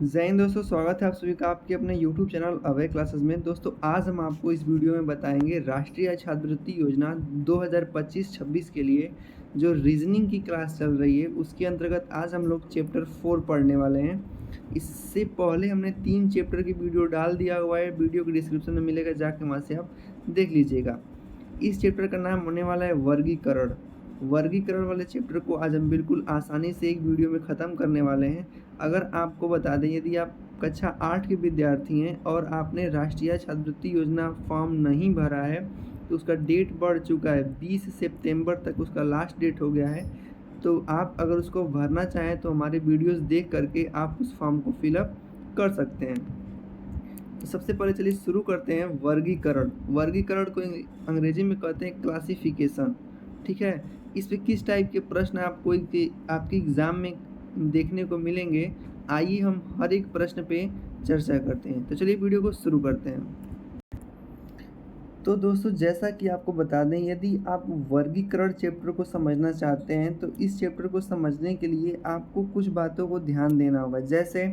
जय हिंद दोस्तों, स्वागत है आप सभी का आपके अपने YouTube चैनल अभय क्लासेस में। दोस्तों आज हम आपको इस वीडियो में बताएंगे राष्ट्रीय छात्रवृत्ति योजना 2025-26 के लिए जो रीजनिंग की क्लास चल रही है उसके अंतर्गत आज हम लोग चैप्टर 4 पढ़ने वाले हैं। इससे पहले हमने 3 चैप्टर की वीडियो डाल दिया हुआ है, वीडियो के डिस्क्रिप्शन में मिलेगा, जाके वहाँ से आप देख लीजिएगा। इस चैप्टर का नाम होने वाला है वर्गीकरण। वर्गीकरण वाले चैप्टर को आज हम बिल्कुल आसानी से एक वीडियो में ख़त्म करने वाले हैं। अगर आपको बता दें, यदि आप कक्षा 8 के विद्यार्थी हैं और आपने राष्ट्रीय छात्रवृत्ति योजना फॉर्म नहीं भरा है तो उसका डेट बढ़ चुका है, 20 सितंबर तक उसका लास्ट डेट हो गया है। तो आप अगर उसको भरना चाहें तो हमारे वीडियोस देख करके आप उस फॉर्म को फिलअप कर सकते हैं। तो सबसे पहले चलिए शुरू करते हैं वर्गीकरण। वर्गीकरण को अंग्रेजी में कहते हैं क्लासिफिकेशन। ठीक है, इस पे किस टाइप के प्रश्न आपको आपके एग्ज़ाम में देखने को मिलेंगे, आइए हम हर एक प्रश्न पे चर्चा करते हैं। तो चलिए वीडियो को शुरू करते हैं। तो दोस्तों जैसा कि आपको बता दें, यदि आप वर्गीकरण चैप्टर को समझना चाहते हैं तो इस चैप्टर को समझने के लिए आपको कुछ बातों को ध्यान देना होगा। जैसे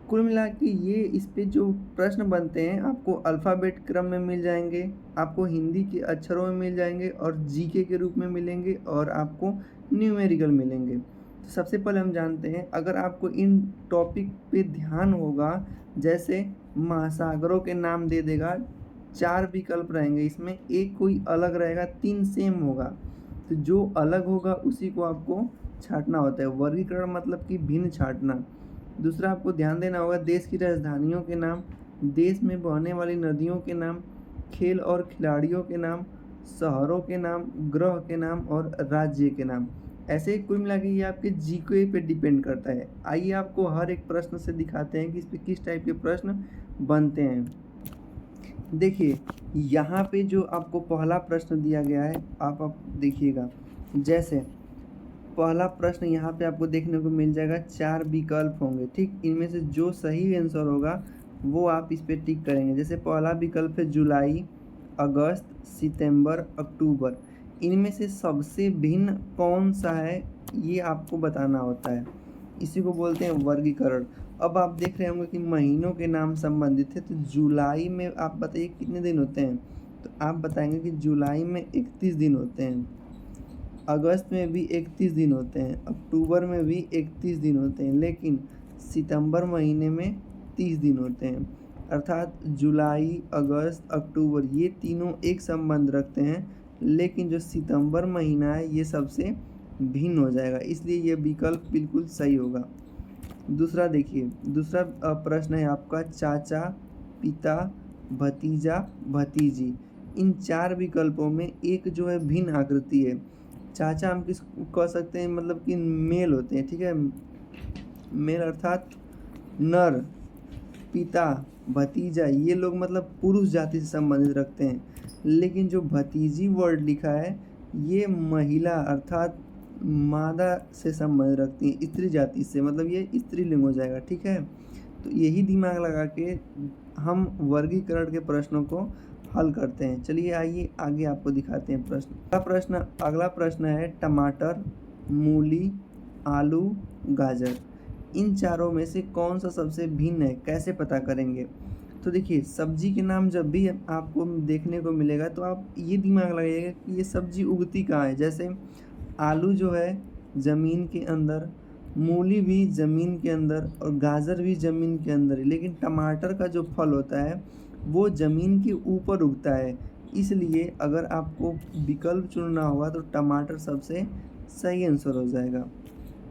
कुल मिला के ये इस पे जो प्रश्न बनते हैं आपको अल्फ़ाबेट क्रम में मिल जाएंगे, आपको हिंदी के अक्षरों में मिल जाएंगे और जीके के रूप में मिलेंगे और आपको न्यूमेरिकल मिलेंगे। तो सबसे पहले हम जानते हैं, अगर आपको इन टॉपिक पे ध्यान होगा, जैसे महासागरों के नाम दे देगा, 4 विकल्प रहेंगे, इसमें एक कोई अलग रहेगा, 3 सेम होगा। तो जो अलग होगा उसी को आपको छांटना होता है। वर्गीकरण मतलब कि भिन्न छांटना। दूसरा आपको ध्यान देना होगा, देश की राजधानियों के नाम, देश में बहने वाली नदियों के नाम, खेल और खिलाड़ियों के नाम, शहरों के नाम, ग्रह के नाम और राज्य के नाम। ऐसे ही कुल मिला के ये आपके जीके पे डिपेंड करता है। आइए आपको हर एक प्रश्न से दिखाते हैं कि इस पे किस टाइप के प्रश्न बनते हैं। देखिए यहाँ पे जो आपको पहला प्रश्न दिया गया है, आप देखिएगा। जैसे पहला प्रश्न यहाँ पे आपको देखने को मिल जाएगा, 4 विकल्प होंगे। ठीक, इनमें से जो सही आंसर होगा वो आप इस पे टिक करेंगे। जैसे पहला विकल्प है जुलाई, अगस्त, सितंबर, अक्टूबर। इनमें से सबसे भिन्न कौन सा है ये आपको बताना होता है, इसी को बोलते हैं वर्गीकरण। अब आप देख रहे होंगे कि महीनों के नाम संबंधित है, तो जुलाई में आप बताइए कितने दिन होते हैं, तो आप बताएंगे कि जुलाई में 31 दिन होते हैं, अगस्त में भी 31 दिन होते हैं, अक्टूबर में भी 31 दिन होते हैं, लेकिन सितंबर महीने में 30 दिन होते हैं। अर्थात जुलाई, अगस्त, अक्टूबर ये तीनों एक संबंध रखते हैं, लेकिन जो सितंबर महीना है ये सबसे भिन्न हो जाएगा, इसलिए ये विकल्प बिल्कुल सही होगा। दूसरा देखिए, दूसरा प्रश्न है आपका, चाचा, पिता, भतीजा, भतीजी। इन 4 विकल्पों में एक जो है भिन्न आकृति है। चाचा हम किस कह सकते हैं, मतलब कि मेल होते हैं। ठीक है, मेल अर्थात नर। पिता, भतीजा ये लोग मतलब पुरुष जाति से संबंधित रखते हैं, लेकिन जो भतीजी वर्ड लिखा है ये महिला अर्थात मादा से संबंध रखती है, स्त्री जाति से, मतलब ये स्त्रीलिंग हो जाएगा। ठीक है, तो यही दिमाग लगा के हम वर्गीकरण के प्रश्नों को हल करते हैं। चलिए आइए आगे आपको दिखाते हैं प्रश्न। अगला प्रश्न है, टमाटर, मूली, आलू, गाजर। इन चारों में से कौन सा सबसे भिन्न है, कैसे पता करेंगे? तो देखिए, सब्जी के नाम जब भी आपको देखने को मिलेगा तो आप ये दिमाग लगाइएगा कि ये सब्जी उगती कहाँ है। जैसे आलू जो है ज़मीन के अंदर, मूली भी ज़मीन के अंदर और गाजर भी ज़मीन के अंदर है, लेकिन टमाटर का जो फल होता है वो ज़मीन के ऊपर उगता है। इसलिए अगर आपको विकल्प चुनना होगा तो टमाटर सबसे सही आंसर हो जाएगा।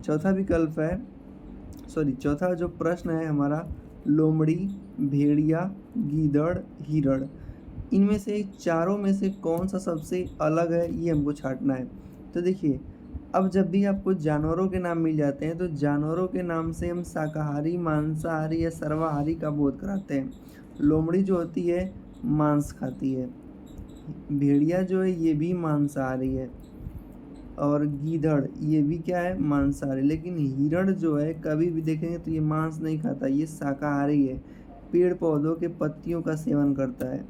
चौथा विकल्प है, चौथा जो प्रश्न है हमारा, लोमड़ी, भेड़िया, गीदड़, हिरण। इनमें से चारों में से कौन सा सबसे अलग है ये हमको छांटना है। तो देखिए, अब जब भी आपको जानवरों के नाम मिल जाते हैं तो जानवरों के नाम से हम शाकाहारी, मांसाहारी या सर्वाहारी का बोध कराते हैं। लोमड़ी जो होती है मांस खाती है, भेड़िया जो है ये भी मांसाहारी है, और गीदड़ ये भी क्या है, मांसाहारी। लेकिन हिरण जो है कभी भी देखेंगे तो ये मांस नहीं खाता, ये शाकाहारी है, पेड़ पौधों के पत्तियों का सेवन करता है।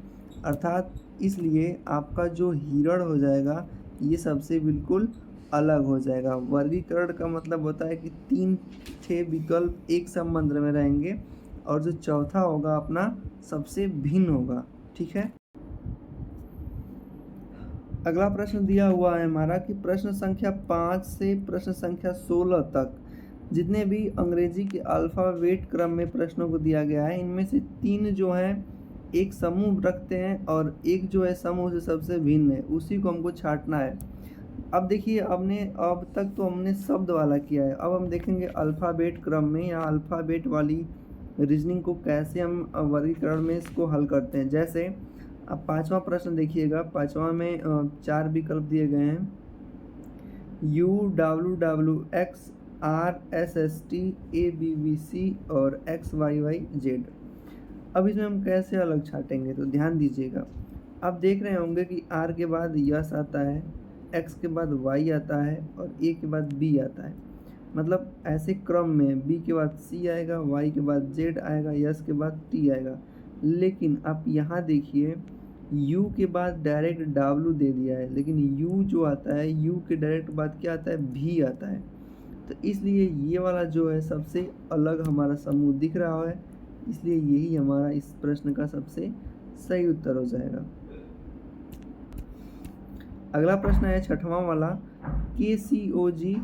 अर्थात इसलिए आपका जो हिरण हो जाएगा ये सबसे बिल्कुल अलग हो जाएगा। वर्गीकरण का मतलब होता है कि 3 थे विकल्प एक संबंध में रहेंगे और जो चौथा होगा अपना सबसे भिन्न होगा। ठीक है। अगला प्रश्न दिया हुआ है हमारा कि प्रश्न संख्या 5 से प्रश्न संख्या 16 तक जितने भी अंग्रेजी के अल्फ़ाबेट क्रम में प्रश्नों को दिया गया है, इनमें से 3 जो हैं एक समूह रखते हैं और एक जो है समूह से सबसे भिन्न है, उसी को हमको छांटना है। अब देखिए अब तक तो हमने शब्द वाला किया है, अब हम देखेंगे अल्फ़ाबेट क्रम में या अल्फ़ाबेट वाली रीजनिंग को कैसे हम वर्गीकरण में इसको हल करते हैं। जैसे अब 5वां प्रश्न देखिएगा, 5वां में 4 विकल्प दिए गए हैं, UWWX RSST ABBC और XYYZ। अब इसमें हम कैसे अलग छाटेंगे तो ध्यान दीजिएगा। आप देख रहे होंगे कि R के बाद यस आता है, X के बाद Y आता है और A के बाद B आता है। मतलब ऐसे क्रम में B के बाद C आएगा, Y के बाद Z आएगा, यस के बाद T आएगा। लेकिन आप यहाँ देखिए U के बाद डायरेक्ट W दे दिया है, लेकिन U जो आता है U के डायरेक्ट बाद क्या आता है, V आता है। तो इसलिए ये वाला जो है सबसे अलग हमारा समूह दिख रहा है, इसलिए यही हमारा इस प्रश्न का सबसे सही उत्तर हो जाएगा। अगला प्रश्न है 6वां वाला, KCOG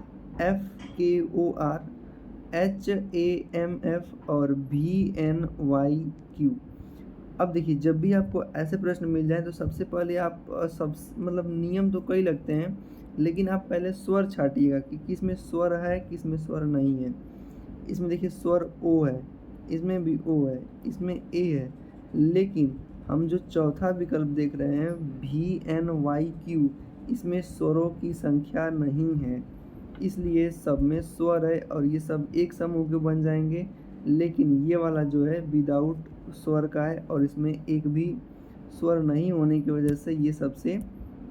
FKOR HAMF और VNYQ। अब देखिए जब भी आपको ऐसे प्रश्न मिल जाए तो सबसे पहले आप मतलब नियम तो कई लगते हैं, लेकिन आप पहले स्वर छाटिएगा कि किस में स्वर है किस में स्वर नहीं है। इसमें देखिए स्वर ओ है, इसमें भी ओ है, इसमें ए है, लेकिन हम जो चौथा विकल्प देख रहे हैं VNYQ, इसमें स्वरों की संख्या नहीं है, इसलिए सब में स्वर है और ये सब एक समूह के बन जाएंगे। लेकिन ये वाला जो है विदाउट स्वर का है और इसमें एक भी स्वर नहीं होने की वजह से ये सबसे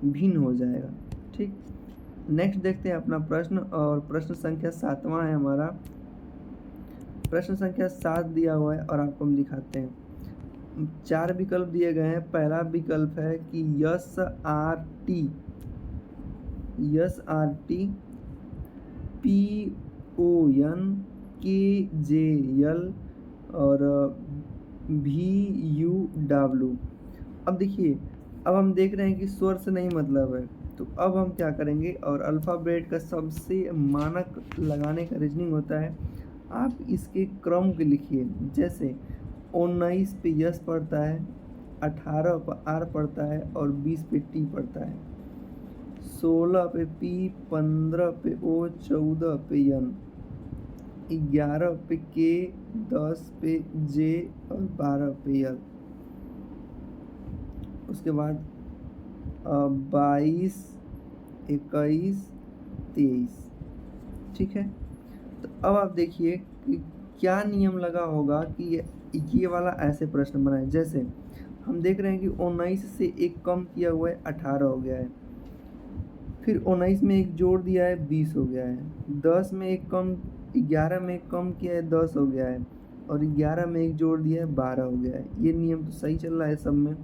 भिन्न हो जाएगा। ठीक, नेक्स्ट देखते हैं अपना प्रश्न, और प्रश्न संख्या 7वां है हमारा। प्रश्न संख्या 7 दिया हुआ है और आपको हम दिखाते हैं। 4 विकल्प दिए गए हैं। पहला विकल्प है कि SRT PONKJL और VUW। अब देखिए अब हम देख रहे हैं कि स्वर से नहीं मतलब है, तो अब हम क्या करेंगे, और अल्फ़ाबेट का सबसे मानक लगाने का रीजनिंग होता है, आप इसके क्रम के लिखिए। जैसे 19 पे यस पड़ता है, 18 पे आर पड़ता है और 20 पे टी पड़ता है, 16 पे पी, 15 पे ओ, 14 पे एन, 11 पे के, 10 पे जे और 12 पे यल। उसके बाद 22, 21, 23। ठीक है, तो अब आप देखिए कि क्या नियम लगा होगा कि ये वाला ऐसे प्रश्न बनाए। जैसे हम देख रहे हैं कि 19 से एक कम किया हुआ है, 18 हो गया है, फिर 19 में एक जोड़ दिया है, 20 हो गया है, 10 में एक कम 11 में एक कम किया है, 10 हो गया है, और 11 में एक जोड़ दिया है, 12 हो गया है। ये नियम तो सही चल रहा है सब में।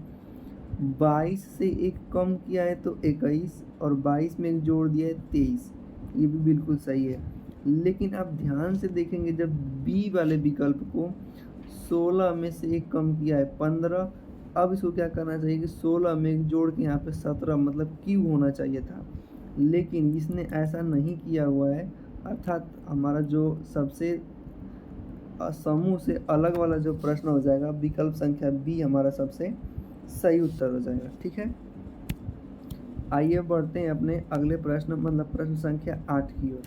22 से एक कम किया है तो 21, और 22 में एक जोड़ दिया है, 23, ये भी बिल्कुल सही है। लेकिन आप ध्यान से देखेंगे जब बी वाले विकल्प को 16 में से एक कम किया है, 15, अब इसको क्या करना चाहिए कि 16 में एक जोड़ के यहाँ पे 17 मतलब क्यू होना चाहिए था, लेकिन इसने ऐसा नहीं किया हुआ है। अर्थात हमारा जो सबसे समूह से अलग वाला जो प्रश्न हो जाएगा, विकल्प संख्या बी हमारा सबसे सही उत्तर हो जाएगा। ठीक है, आइए बढ़ते हैं अपने अगले प्रश्न मतलब प्रश्न संख्या 8 की ओर।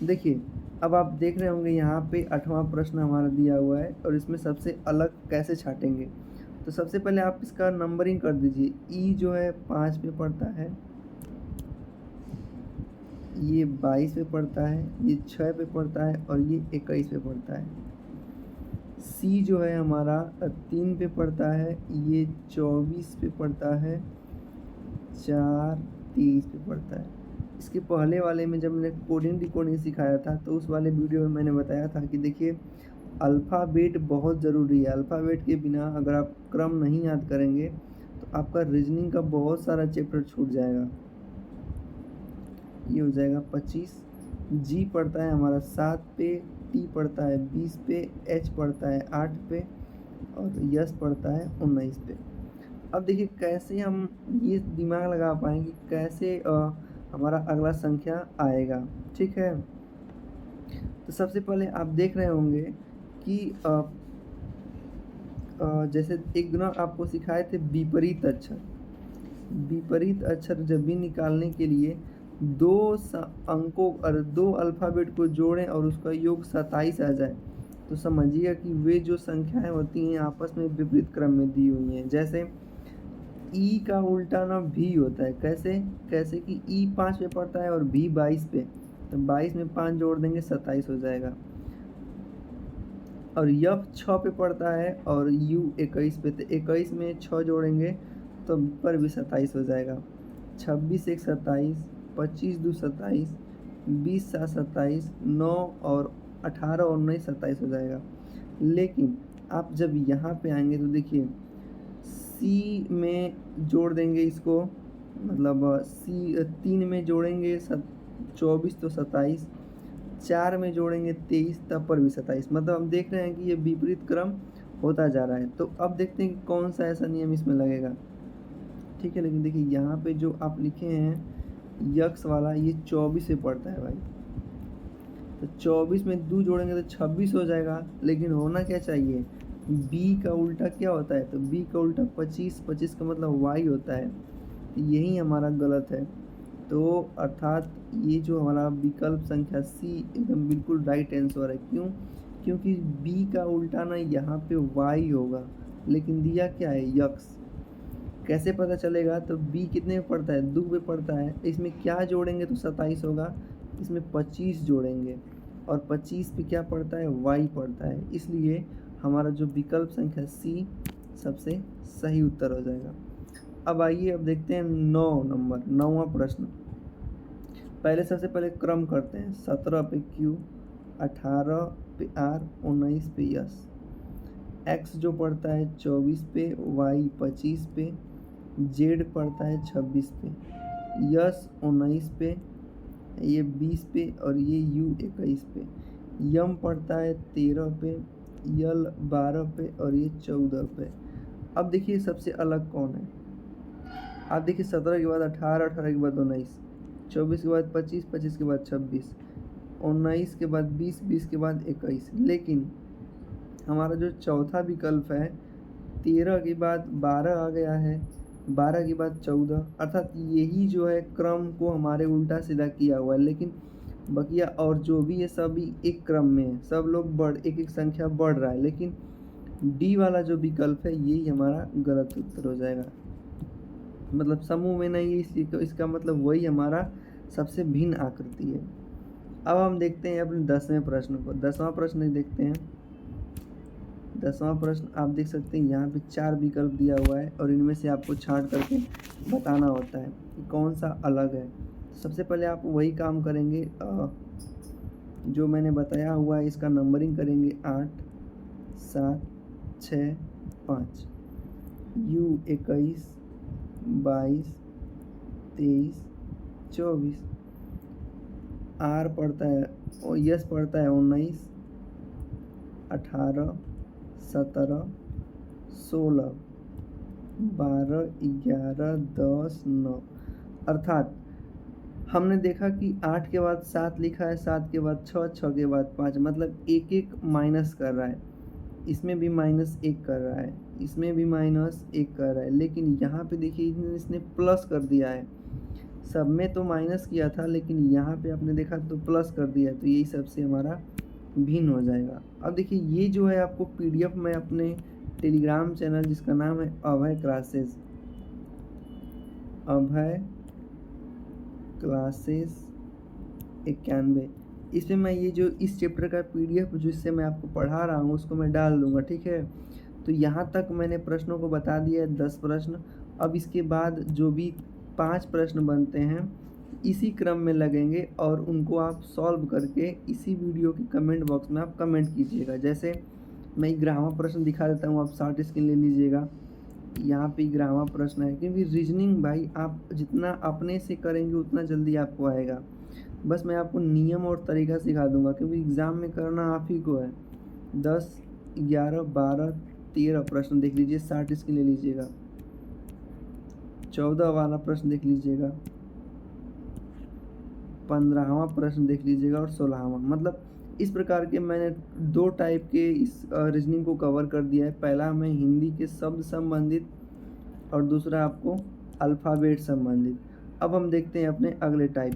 देखिए अब आप देख रहे होंगे यहाँ पे 8वां प्रश्न हमारा दिया हुआ है और इसमें सबसे अलग कैसे छाटेंगे। तो सबसे पहले आप इसका नंबरिंग कर दीजिए। ई जो है 5 पे पड़ता है, ये 22 पे पड़ता है, ये 6 पे पड़ता है और ये 21 पे पड़ता है। सी जो है हमारा 3 पे पड़ता है, ये 24 पे पड़ता है, 4, 23 पे पड़ता है। इसके पहले वाले में जब मैंने कोडिंग डिकोडिंग सिखाया था तो उस वाले वीडियो में मैंने बताया था कि देखिए अल्फ़ाबेट बहुत ज़रूरी है। अल्फ़ाबेट के बिना अगर आप क्रम नहीं याद करेंगे तो आपका रीजनिंग का बहुत सारा चैप्टर छूट जाएगा। ये हो जाएगा 25। जी पड़ता है हमारा 7 पे, टी पड़ता है 20 पे, एच पड़ता है 8 पे और यस पड़ता है 19 पे। अब देखिए कैसे हम ये दिमाग लगा पाएंगे कैसे हमारा अगला संख्या आएगा। ठीक है, तो सबसे पहले आप देख रहे होंगे कि जैसे एक दिन आपको सिखाए थे विपरीत अक्षर। विपरीत अक्षर जब भी निकालने के लिए अंकों और 2 अल्फ़ाबेट को जोड़ें और उसका योग 27 आ जाए, तो समझिए कि वे जो संख्याएं होती हैं आपस में विपरीत क्रम में दी हुई हैं। जैसे ई का उल्टा ना भी होता है। कैसे कैसे कि ई 5 पे पड़ता है और भी 22 पे, तो 22 में 5 जोड़ देंगे 27 हो जाएगा। और यफ 6 पे पड़ता है और यू 21 पे, तो 21 में 6 जोड़ेंगे तो पर भी 27 हो जाएगा। 26 एक 27, 25 दो 27, 20 सात 27, 9 और 18 और 19 27 हो जाएगा। लेकिन आप जब यहाँ पे आएंगे तो देखिए सी में जोड़ देंगे इसको, मतलब सी 3 में जोड़ेंगे 24 तो 27, 4 में जोड़ेंगे 23 तब पर भी 27। मतलब हम देख रहे हैं कि ये विपरीत क्रम होता जा रहा है। तो अब देखते हैं कि कौन सा ऐसा नियम इसमें लगेगा। ठीक है, लेकिन देखिए यहाँ पे जो आप लिखे हैं यक्स वाला ये 24 से पड़ता है भाई, तो 24 में 2 जोड़ेंगे तो 26 हो जाएगा। लेकिन होना क्या चाहिए, बी का उल्टा क्या होता है, तो बी का उल्टा 25, 25 का मतलब वाई होता है। तो यही हमारा गलत है। तो अर्थात ये जो हमारा विकल्प संख्या सी एकदम बिल्कुल राइट आंसर है। क्यों, क्योंकि बी का उल्टा ना यहाँ पे वाई होगा, लेकिन दिया क्या है यक्स। कैसे पता चलेगा, तो बी कितने में पड़ता है, 2 पे पड़ता है। इसमें क्या जोड़ेंगे तो 27 होगा, इसमें 25 जोड़ेंगे और 25 पे क्या पड़ता है, वाई पड़ता है। इसलिए हमारा जो विकल्प संख्या सी सबसे सही उत्तर हो जाएगा। अब आइए अब देखते हैं 9वां प्रश्न। पहले सबसे पहले क्रम करते हैं। 17 पे क्यू, 18 पे आर, 19 पे यस। एक्स जो पड़ता है 24 पे, वाई 25 पे, जेड पड़ता है 26 पे, यस 19 पे, ये 20 पे और ये यू 21 पे। यम पड़ता है 13 पे, यल 12 पे और ये 14 पे। अब देखिए सबसे अलग कौन है। आप देखिए 17 के बाद 18, 18 के बाद 19, 24 के बाद 25, 25 के बाद 26, 19 के बाद 20, 20 के बाद 21। लेकिन हमारा जो चौथा विकल्प है 13 के बाद 12 आ गया है, 12 के बाद 14, अर्थात यही जो है क्रम को हमारे उल्टा सीधा किया हुआ है। लेकिन बकिया और जो भी है सभी एक क्रम में है, सब लोग एक एक संख्या बढ़ रहा है। लेकिन डी वाला जो विकल्प है यही हमारा गलत उत्तर हो जाएगा। मतलब समूह में नहीं है, इसका मतलब वही हमारा सबसे भिन्न आकृति है। अब हम देखते हैं अपने 10वें प्रश्न को। 10वां प्रश्न देखते हैं। 10वां प्रश्न आप देख सकते हैं यहाँ पे 4 विकल्प दिया हुआ है और इनमें से आपको छांट करके बताना होता है कि कौन सा अलग है। सबसे पहले आप वही काम करेंगे जो मैंने बताया हुआ है, इसका नंबरिंग करेंगे 8, 7, 6, 5। यू 21, 22, 23, 24। आर पड़ता है और यस पड़ता है 19, 18, 17, 16, 12, 11, 10, 9। अर्थात हमने देखा कि 8 के बाद 7 लिखा है, 7 के बाद 6, 6 के बाद 5, मतलब एक एक माइनस कर रहा है। इसमें भी -1 कर रहा है, इसमें भी -1 कर रहा है। लेकिन यहाँ पे देखिए इसने प्लस कर दिया है। सब में तो माइनस किया था, लेकिन यहाँ पे आपने देखा तो प्लस कर दिया है। तो यही सबसे हमारा भिन्न हो जाएगा। अब देखिए ये जो है आपको PDF में अपने टेलीग्राम चैनल जिसका नाम है अभय क्लासेस 91, इसमें मैं ये जो इस चैप्टर का PDF जिससे मैं आपको पढ़ा रहा हूँ उसको मैं डाल दूँगा। ठीक है, तो यहाँ तक मैंने प्रश्नों को बता दिया है, 10 प्रश्न। अब इसके बाद जो भी 5 प्रश्न बनते हैं इसी क्रम में लगेंगे और उनको आप सॉल्व करके इसी वीडियो के कमेंट बॉक्स में आप कमेंट कीजिएगा। जैसे मैं 11वां प्रश्न दिखा देता हूँ, आप शॉर्ट स्क्रीन ले लीजिएगा। यहाँ पे 11वां प्रश्न है, क्योंकि रीजनिंग भाई आप जितना अपने से करेंगे उतना जल्दी आपको आएगा। बस मैं आपको नियम और तरीका सिखा दूंगा, क्योंकि एग्ज़ाम में करना आप ही को है। 10, 11, 12, 13 प्रश्न देख लीजिए, 60 इसके ले लीजिएगा। 14 वाला प्रश्न देख लीजिएगा, 15वां प्रश्न देख लीजिएगा और 16वां। मतलब इस प्रकार के मैंने 2 टाइप के इस रीजनिंग को कवर कर दिया है। पहला में हिंदी के शब्द संबंधित और दूसरा आपको अल्फ़ाबेट संबंधित। अब हम देखते हैं अपने अगले टाइप।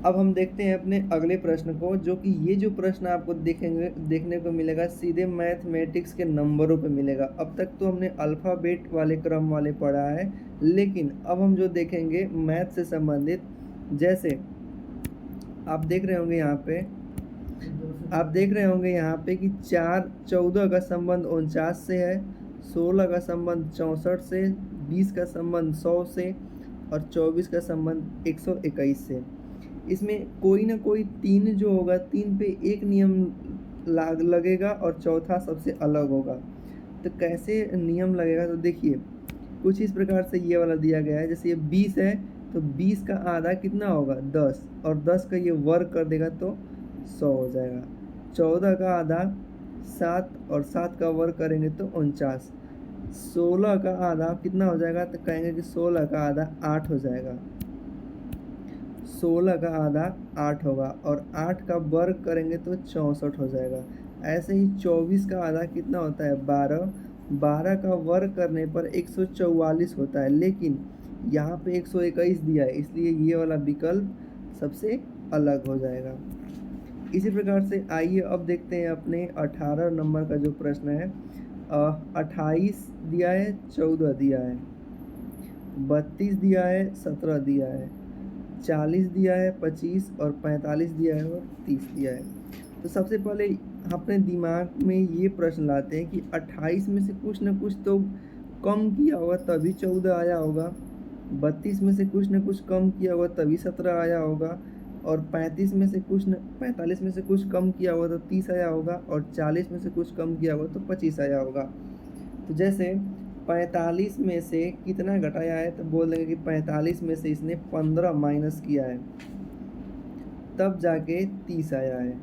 अब हम देखते हैं अपने अगले प्रश्न को, जो कि ये जो प्रश्न आपको देखने को मिलेगा सीधे मैथमेटिक्स के नंबरों पे मिलेगा। अब तक तो हमने अल्फ़ाबेट वाले क्रम वाले पढ़ा है, लेकिन अब हम जो देखेंगे मैथ से संबंधित, जैसे आप देख रहे होंगे यहाँ पे कि 14 का संबंध 49 से है, 16 का संबंध 64 से, 20 का संबंध 100 से और 24 का संबंध 121 से। इसमें कोई ना कोई 3 जो होगा, 3 पे एक नियम लगेगा और चौथा सबसे अलग होगा। तो कैसे नियम लगेगा, तो देखिए कुछ इस प्रकार से ये वाला दिया गया है। जैसे ये 20 है तो 20 का आधा कितना होगा, 10, और 10 का ये वर्ग कर देगा तो 100 हो जाएगा। 14 का आधा 7 और 7 का वर्ग करेंगे तो 49। 16 का आधा कितना हो जाएगा, तो कहेंगे कि 16 का आधा 8 हो जाएगा। 16 का आधा 8 होगा और 8 का वर्ग करेंगे तो 64 हो जाएगा। ऐसे ही 24 का आधा कितना होता है, 12। 12 का वर्ग करने पर 144 होता है, लेकिन यहाँ पे 121 दिया है, इसलिए ये वाला विकल्प सबसे अलग हो जाएगा। इसी प्रकार से आइए अब देखते हैं अपने 18 नंबर का जो प्रश्न है। 28 दिया है, 14 दिया है, 32 दिया है, 17 दिया है, 40 दिया है, 25 और 45 दिया है और 30 दिया है। तो सबसे पहले अपने दिमाग में ये प्रश्न लाते हैं कि 28 में से कुछ न कुछ तो कम किया होगा तभी 14 आया होगा, 32 में से कुछ न कुछ कम किया होगा तभी 17 आया होगा, और 45 में से कुछ कम किया होगा तो 30 आया होगा, और 40 में से कुछ कम किया होगा तो 25 आया होगा। तो जैसे 45 में से कितना घटाया है, तो बोल देंगे कि 45 में से इसने 15 माइनस किया है, तब जाके 30 आया है।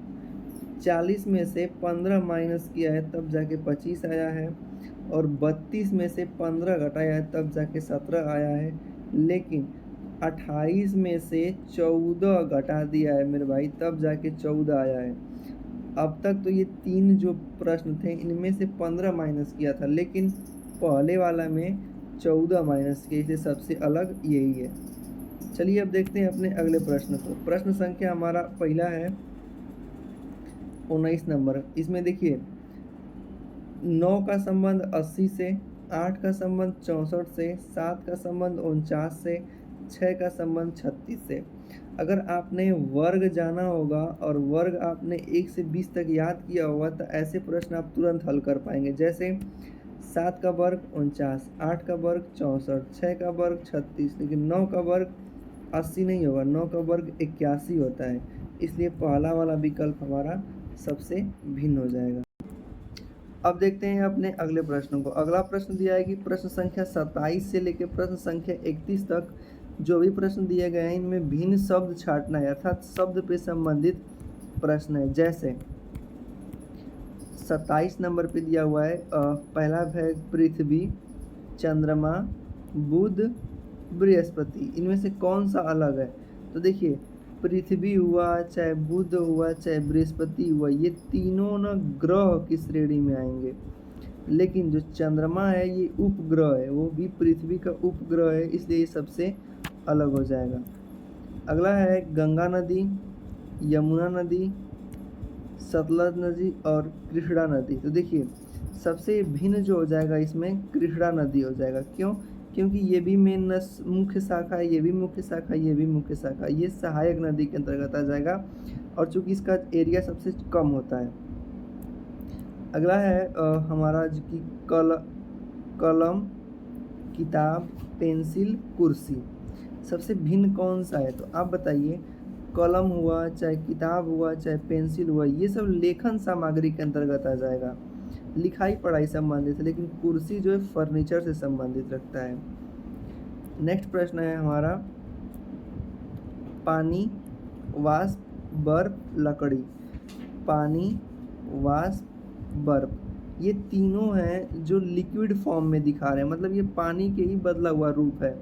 40 में से 15 माइनस किया है, तब जाके 25 आया है, और 32 में से 15 घटाया है, तब जाके 17 आया है। लेकिन 28 में से 14 घटा दिया है मेरे भाई, तब जाके 14 आया है। अब तक तो ये 3 जो प्रश्न थे इनमें से 15 माइनस किया था, लेकिन पहले वाला में 14 माइनस किया, इसलिए सबसे अलग यही है। चलिए अब देखते हैं अपने अगले प्रश्न को। प्रश्न संख्या हमारा पहला है 19 नंबर। इसमें देखिए 9 का संबंध 80 से, 8 का संबंध 64 से, 7 का संबंध 49 से, 6 का संबंध 36 से। अगर आपने वर्ग जाना होगा और वर्ग आपने 1 से 20 तक याद किया होगा तो ऐसे प्रश्न आप तुरंत हल कर पाएंगे। जैसे 7 का वर्ग 49, 8 का वर्ग 64, 6 का वर्ग 36, लेकिन 9 का वर्ग 80 नहीं होगा, 9 का वर्ग 81 होता है, इसलिए पहला वाला विकल्प हमारा सबसे भिन्न हो जाएगा। अब देखते हैं अपने अगले प्रश्न को। अगला प्रश्न दिया है कि प्रश्न संख्या 27 से लेकर प्रश्न संख्या 31 तक जो भी प्रश्न दिए गए हैं इनमें भिन्न शब्द छांटना है, अर्थात शब्द पे संबंधित प्रश्न है। जैसे 27 नंबर पे दिया हुआ है पहला है पृथ्वी, चंद्रमा, बुध, बृहस्पति, इनमें से कौन सा अलग है। तो देखिए पृथ्वी हुआ, चाहे बुध हुआ, चाहे बृहस्पति हुआ, ये तीनों न ग्रह की श्रेणी में आएंगे, लेकिन जो चंद्रमा है ये उपग्रह है, वो भी पृथ्वी का उपग्रह है, इसलिए ये सबसे अलग हो जाएगा। अगला है गंगा नदी, यमुना नदी, सतलज नदी और कृष्णा नदी। तो देखिए सबसे भिन्न जो हो जाएगा इसमें कृष्णा नदी हो जाएगा। क्यों? क्योंकि ये भी मेन मुख्य शाखा है, ये भी मुख्य शाखा, ये भी मुख्य शाखा, ये सहायक नदी के अंतर्गत आ जाएगा, और चूंकि इसका एरिया सबसे कम होता है। अगला है हमारा जो कि कलम, किताब, पेंसिल, कुर्सी, सबसे भिन्न कौन सा है। तो आप बताइए, कलम हुआ, चाहे किताब हुआ, चाहे पेंसिल हुआ, ये सब लेखन सामग्री के अंतर्गत आ जाएगा, लिखाई पढ़ाई संबंधित है, लेकिन कुर्सी जो है फर्नीचर से संबंधित रखता है। नेक्स्ट प्रश्न है हमारा पानी, वाष्प, बर्फ, लकड़ी। पानी, वाष्प, बर्फ, ये तीनों हैं जो लिक्विड फॉर्म में दिखा रहे हैं, मतलब ये पानी के ही बदला हुआ रूप है।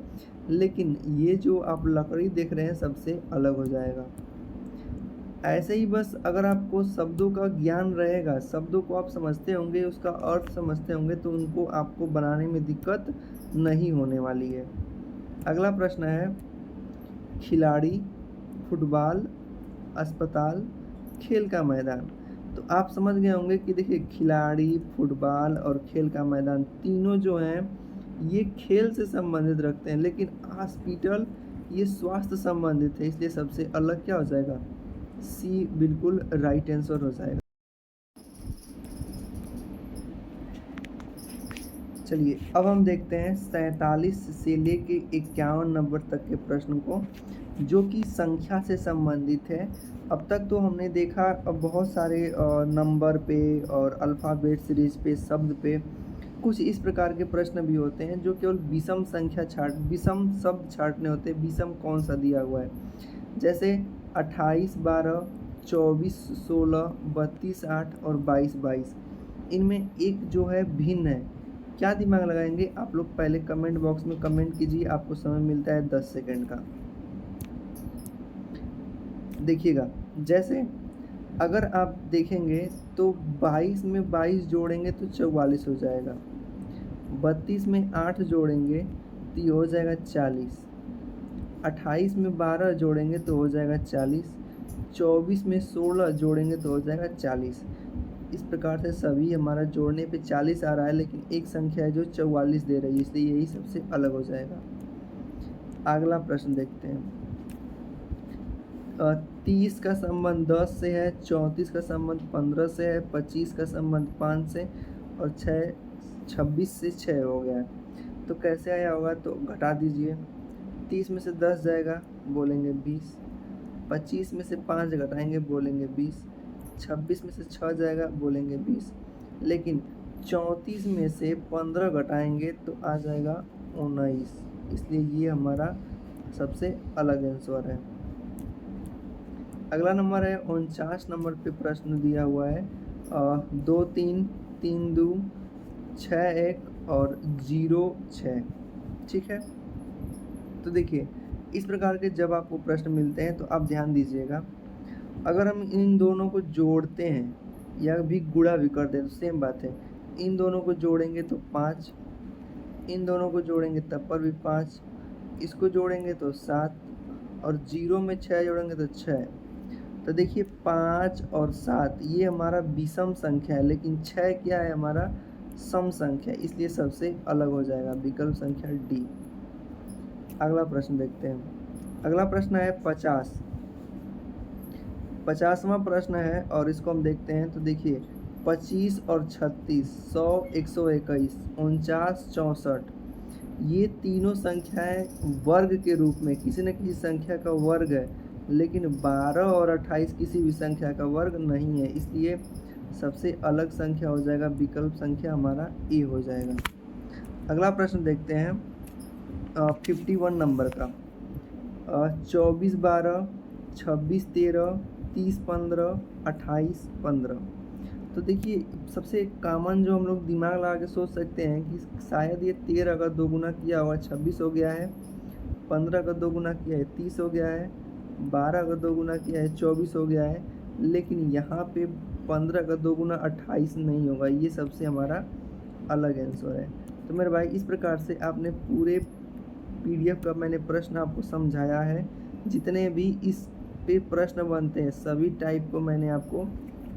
लेकिन ये जो आप लकड़ी देख रहे हैं सबसे अलग हो जाएगा। ऐसे ही बस अगर आपको शब्दों का ज्ञान रहेगा, शब्दों को आप समझते होंगे, उसका अर्थ समझते होंगे, तो उनको आपको बनाने में दिक्कत नहीं होने वाली है। अगला प्रश्न है, खिलाड़ी, फुटबॉल, अस्पताल, खेल का मैदान। तो आप समझ गए होंगे कि देखिए खिलाड़ी, फुटबॉल और खेल का मैदान तीनों जो हैं ये खेल से संबंधित रखते हैं, लेकिन हॉस्पिटल ये स्वास्थ्य संबंधित है, इसलिए सबसे अलग क्या हो जाएगा, सी बिल्कुल राइट आंसर हो जाएगा। चलिए अब हम देखते हैं 47 से लेके 51 नंबर तक के प्रश्न को, जो कि संख्या से संबंधित है। अब तक तो हमने देखा अब बहुत सारे नंबर पे और अल्फ़ाबेट सीरीज पे, शब्द पे, कुछ इस प्रकार के प्रश्न भी होते हैं जो केवल विषम शब्द छांटने होते हैं। विषम कौन सा दिया हुआ है, जैसे 28, 12, 24, 16, 32, 8 और 22, 22। इनमें एक जो है भिन्न है, क्या दिमाग लगाएंगे आप लोग, पहले कमेंट बॉक्स में कमेंट कीजिए, आपको समय मिलता है 10 सेकंड का। देखिएगा, जैसे अगर आप देखेंगे तो 22 में 22 जोड़ेंगे तो 44 हो जाएगा, 32 में 8 जोड़ेंगे तो ये हो जाएगा 40, 28 में 12 जोड़ेंगे तो हो जाएगा 40, 24 में 16 जोड़ेंगे तो हो जाएगा 40। इस प्रकार से सभी हमारा जोड़ने पे 40 आ रहा है, लेकिन एक संख्या है जो 44 दे रही है, इसलिए यही सबसे अलग हो जाएगा। अगला प्रश्न देखते हैं। 30 का संबंध 10 से है, 34 का संबंध 15 से है, 25 का संबंध 5 से और 26 से 6 हो गया है। तो कैसे आया होगा, तो घटा दीजिए। 30 में से 10 जाएगा, बोलेंगे 20, 25 में से 5 घटाएंगे, बोलेंगे 20, 26 में से 6 जाएगा, बोलेंगे 20, लेकिन 34 में से 15 घटाएंगे तो आ जाएगा 19, इसलिए ये हमारा सबसे अलग आंसर है। अगला नंबर है 49 नंबर पे प्रश्न दिया हुआ है 2, 3, 3, 2, 6, 1 और 0, 6। ठीक है, तो देखिए इस प्रकार के जब आपको प्रश्न मिलते हैं तो आप ध्यान दीजिएगा, अगर हम इन दोनों को जोड़ते हैं या भी गुणा भी करते हैं तो सेम बात है। इन दोनों को जोड़ेंगे तो 5, इन दोनों को जोड़ेंगे तब पर भी 5, इसको जोड़ेंगे तो 7 और 0 में 6 जोड़ेंगे तो 6। तो देखिए 5 और 7 ये हमारा विषम संख्या है, लेकिन 6 क्या है, हमारा सम संख्या, इसलिए सबसे अलग हो जाएगा, विकल्प संख्या डी। अगला प्रश्न देखते हैं। अगला प्रश्न है 50वां प्रश्न है और इसको हम देखते हैं। तो देखिए 25 और 36, 100, 121, 49, 64, ये तीनों संख्याएं वर्ग के रूप में किसी न किसी संख्या का वर्ग है, लेकिन 12 और 28 किसी भी संख्या का वर्ग नहीं है, इसलिए सबसे अलग संख्या हो जाएगा, विकल्प संख्या हमारा ए हो जाएगा। अगला प्रश्न देखते हैं 51 नंबर का 24, 12, 26, 13, 30, 15, 28, 15। तो देखिए सबसे कॉमन जो हम लोग दिमाग लगा के सोच सकते हैं कि शायद ये 13 का 2 गुना किया हुआ 26 हो गया है, 15 का 2 गुना किया है 30 हो गया है, 12 का 2 गुना किया है 24 हो गया है, लेकिन यहाँ पे 15 का 2 गुना 28 नहीं होगा, ये सबसे हमारा अलग आंसर है। तो मेरे भाई इस प्रकार से आपने पूरे PDF का मैंने प्रश्न आपको समझाया है, जितने भी इस पे प्रश्न बनते हैं सभी टाइप को मैंने आपको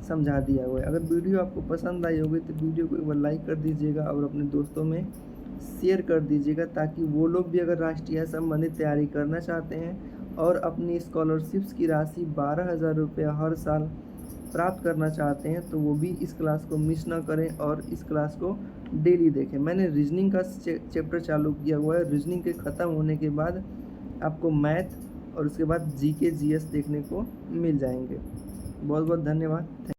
समझा दिया हुआ है। अगर वीडियो आपको पसंद आई होगी तो वीडियो को एक बार लाइक कर दीजिएगा और अपने दोस्तों में शेयर कर दीजिएगा, ताकि वो लोग भी अगर राष्ट्रीय संबंधित तैयारी करना चाहते हैं और अपनी स्कॉलरशिप्स की राशि 12,000 रुपये हर साल प्राप्त करना चाहते हैं तो वो भी इस क्लास को मिस ना करें और इस क्लास को डेली देखें। मैंने रीजनिंग का चैप्टर चालू किया हुआ है, रीजनिंग के ख़त्म होने के बाद आपको मैथ और उसके बाद GK GS देखने को मिल जाएंगे। बहुत बहुत धन्यवाद।